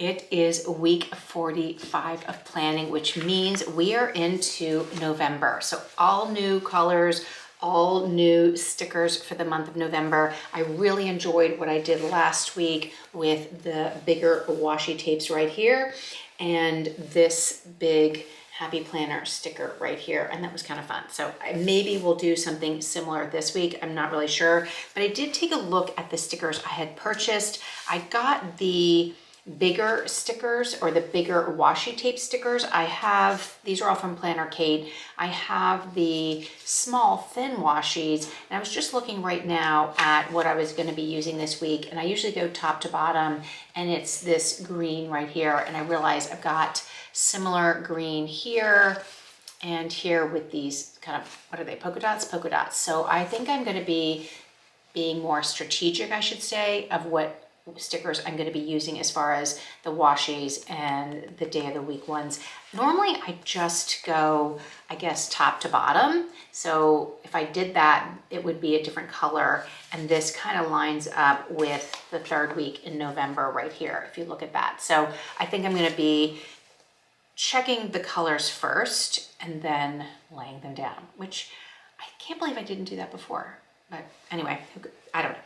It is week 45 of planning, which means we are into November. So all new colors, all new stickers for the month of November. I really enjoyed what I did last week with the bigger washi tapes right here and this big Happy Planner sticker right here, and that was kind of fun. So maybe we'll do something similar this week. I'm not really sure, but I did take a look at the stickers I had purchased. I got the bigger stickers or the bigger washi tape stickers. I have, these are all from Planner Kate. I have the small thin washies, and I was just looking right now at what I was going to be using this week, and I usually go top to bottom, and it's this green right here, and I realize I've got similar green here and here with these kind of, what are they, polka dots? Polka dots. So I think I'm going to be being more strategic, I should say, of what stickers I'm going to be using as far as the washies and the day of the week ones. Normally I just go, I guess, top to bottom. So if I did that, it would be a different color. And this kind of lines up with the third week in November right here, if you look at that. So I think I'm going to be checking the colors first and then laying them down, which I can't believe I didn't do that before. But anyway, I don't know.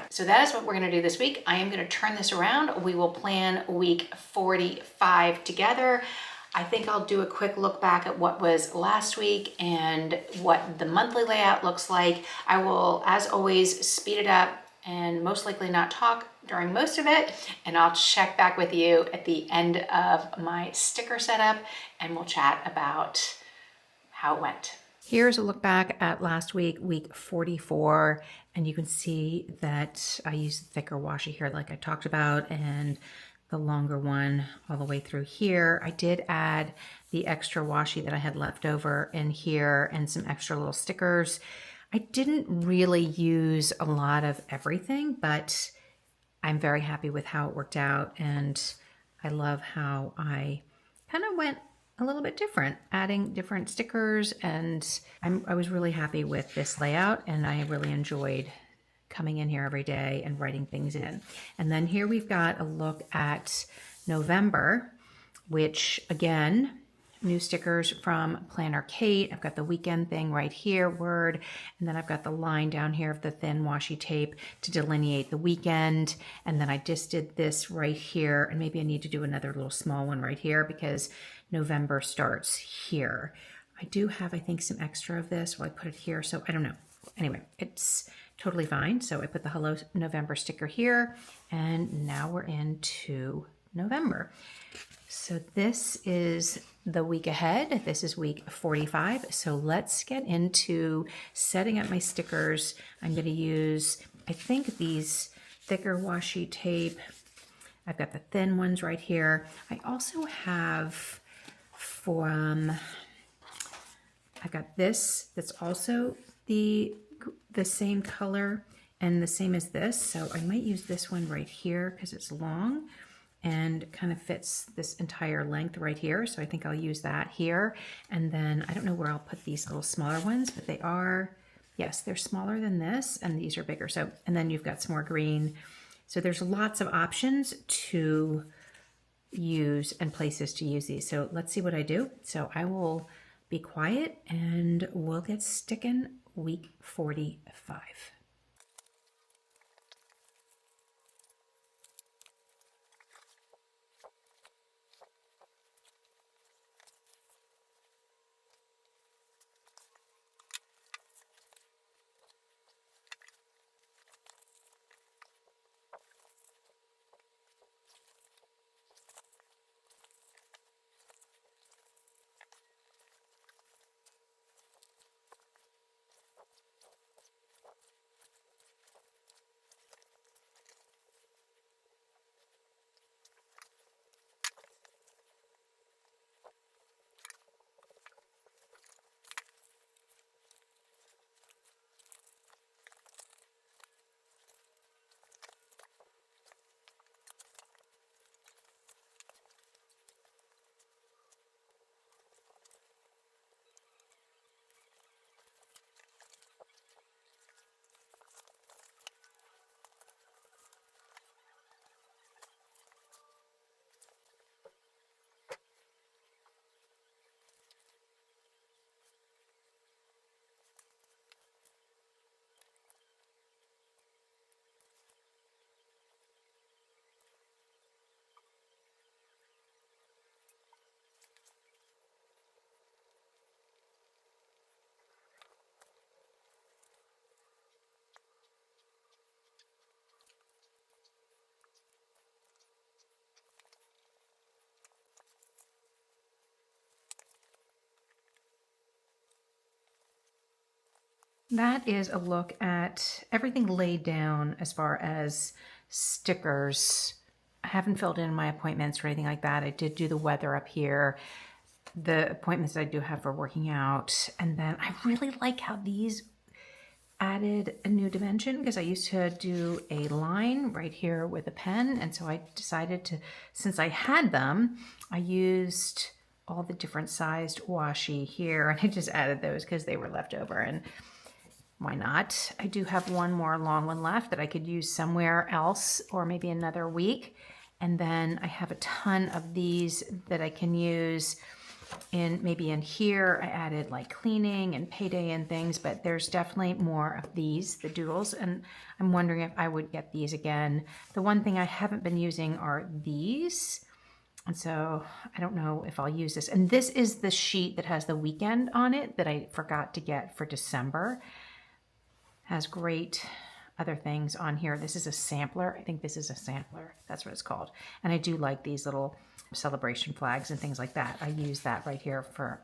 So that is what we're going to do this week. I am going to turn this around. We will plan week 45 together. I think I'll do a quick look back at what was last week and what the monthly layout looks like. I will, as always, speed it up and most likely not talk during most of it. And I'll check back with you at the end of my sticker setup and we'll chat about how it went. Here's a look back at last week, week 44, and you can see that I used the thicker washi here like I talked about and the longer one all the way through here. I did add the extra washi that I had left over in here and some extra little stickers. I didn't really use a lot of everything, but I'm very happy with how it worked out, and I love how I kind of went a little bit different, adding different stickers, and I was really happy with this layout, and I really enjoyed coming in here every day and writing things in. And then here we've got a look at November, which again, new stickers from Planner Kate. I've got the weekend thing right here, word, and then I've got the line down here of the thin washi tape to delineate the weekend. And then I just did this right here, and maybe I need to do another little small one right here because November starts here. I do have, I think, some extra of this. Well, I put it here, so I don't know. Anyway, it's totally fine. So I put the Hello November sticker here, and now we're into November. So this is the week ahead. This is week 45. So let's get into setting up my stickers. I'm going to use, I think, these thicker washi tape. I've got the thin ones right here. I also have I've got this that's also the same color and the same as this. So I might use this one right here because it's long and kind of fits this entire length right here. So I think I'll use that here. And then I don't know where I'll put these little smaller ones, but they are, yes, they're smaller than this and these are bigger. So, and then you've got some more green. So there's lots of options to use and places to use these. So let's see what I do. So I will be quiet and we'll get sticking week 45. That is a look at everything laid down as far as stickers. I haven't filled in my appointments or anything like that. I did do the weather up here, the appointments that I do have for working out. And then I really like how these added a new dimension, because I used to do a line right here with a pen. And so I decided to, since I had them, I used all the different sized washi here, and I just added those because they were left over, and why not? I do have one more long one left that I could use somewhere else or maybe another week. And then I have a ton of these that I can use in maybe in here. I added like cleaning and payday and things, but there's definitely more of these, the doodles, and I'm wondering if I would get these again. The one thing I haven't been using are these. And so I don't know if I'll use this. And this is the sheet that has the weekend on it that I forgot to get for December. Has great other things on here. This is a sampler. I think this is a sampler. That's what it's called. And I do like these little celebration flags and things like that. I use that right here for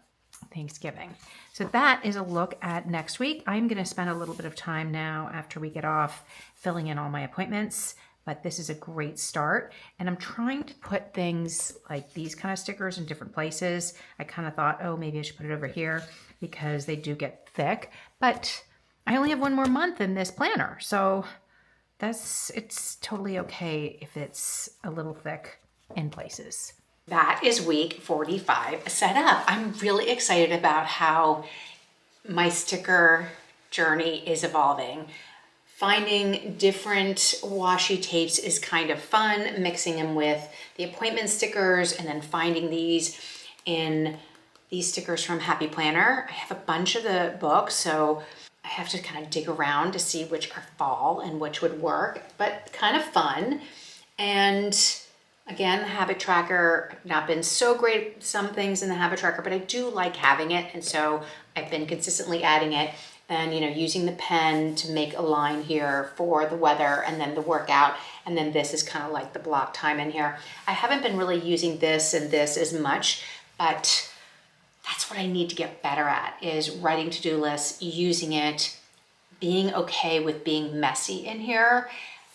Thanksgiving. So that is a look at next week. I'm going to spend a little bit of time now after we get off filling in all my appointments, but this is a great start. And I'm trying to put things like these kind of stickers in different places. I kind of thought, oh, maybe I should put it over here because they do get thick, but I only have one more month in this planner, so it's totally okay if it's a little thick in places. That is week 45 set up. I'm really excited about how my sticker journey is evolving. Finding different washi tapes is kind of fun, mixing them with the appointment stickers and then finding these stickers from Happy Planner. I have a bunch of the books, so I have to kind of dig around to see which are fall and which would work, but kind of fun. And again, the habit tracker, I've not been so great at some things in the habit tracker, but I do like having it. And so I've been consistently adding it. Then, using the pen to make a line here for the weather and then the workout. And then this is kind of like the block time in here. I haven't been really using this and this as much, but that's what I need to get better at, is writing to-do lists, using it, being okay with being messy in here.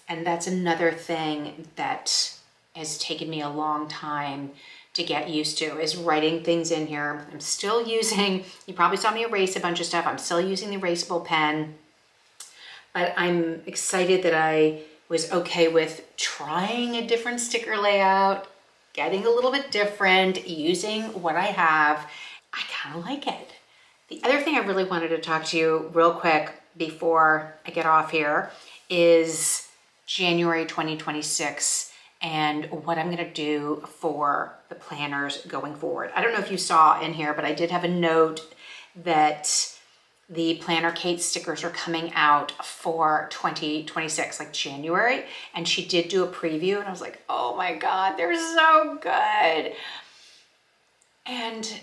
And that's another thing that has taken me a long time to get used to, is writing things in here. I'm still using, you probably saw me erase a bunch of stuff. I'm still using the erasable pen, but I'm excited that I was okay with trying a different sticker layout, getting a little bit different, using what I have. I kind of like it. The other thing I really wanted to talk to you real quick before I get off here is January 2026 and what I'm going to do for the planners going forward. I don't know if you saw in here, but I did have a note that the Planner Kate stickers are coming out for 2026, like January. And she did do a preview and I was like, oh my God, they're so good. And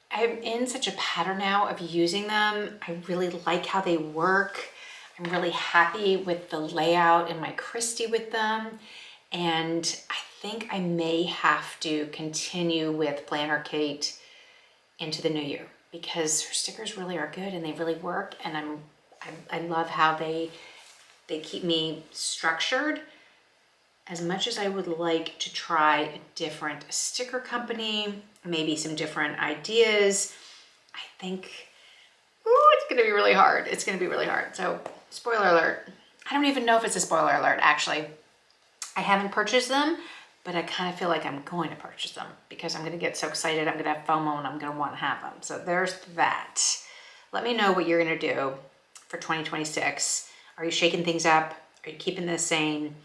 I'm in such a pattern now of using them. I really like how they work. I'm really happy with the layout and my Kristy with them. And I think I may have to continue with Planner Kate into the new year because her stickers really are good and they really work. And I love how they keep me structured. As much as I would like to try a different sticker company, maybe some different ideas, I think, it's gonna be really hard. It's gonna be really hard. So, spoiler alert. I don't even know if it's a spoiler alert, actually. I haven't purchased them, but I kind of feel like I'm going to purchase them because I'm gonna get so excited. I'm gonna have FOMO and I'm gonna want to have them. So there's that. Let me know what you're gonna do for 2026. Are you shaking things up? Are you keeping the same?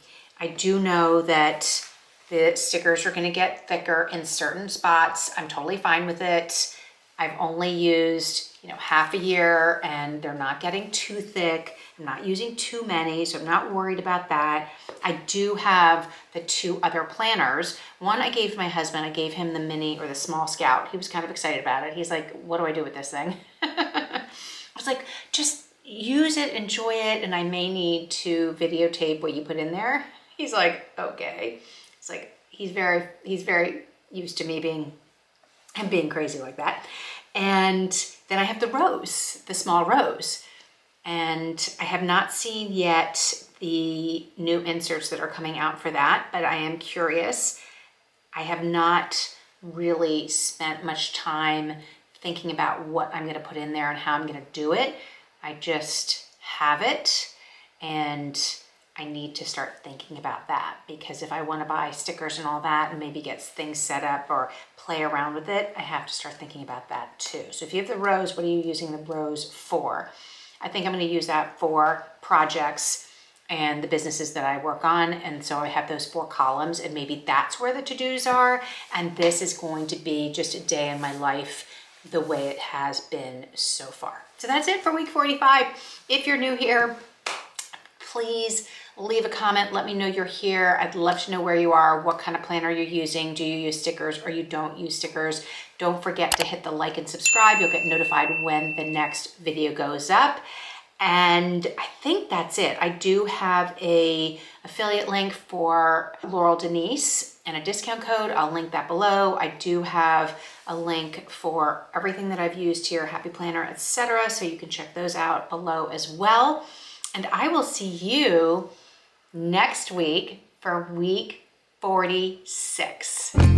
I do know that the stickers are going to get thicker in certain spots. I'm totally fine with it. I've only used, half a year and they're not getting too thick. I'm not using too many, so I'm not worried about that. I do have the two other planners. One I gave my husband. I gave him the mini or the small Scout. He was kind of excited about it. He's like, what do I do with this thing? I was like, just use it, enjoy it, and I may need to videotape what you put in there. He's like, okay. It's like, he's very used to me being crazy like that. And then I have the rose, the small rose. And I have not seen yet the new inserts that are coming out for that, but I am curious. I have not really spent much time thinking about what I'm going to put in there and how I'm going to do it. I just have it, and I need to start thinking about that, because if I want to buy stickers and all that and maybe get things set up or play around with it, I have to start thinking about that too. So if you have the rose, what are you using the rose for? I think I'm going to use that for projects and the businesses that I work on. And so I have those 4 columns, and maybe that's where the to-dos are. And this is going to be just a day in my life the way it has been so far. So that's it for week 45. If you're new here, please leave a comment. Let me know you're here. I'd love to know where you are, what kind of planner you're using. Do you use stickers or you don't use stickers? Don't forget to hit the like and subscribe. You'll get notified when the next video goes up. And I think that's it. I do have a affiliate link for Laurel Denise and a discount code. I'll link that below. I do have a link for everything that I've used here, Happy Planner, etc. So you can check those out below as well. And I will see you next week for week 46.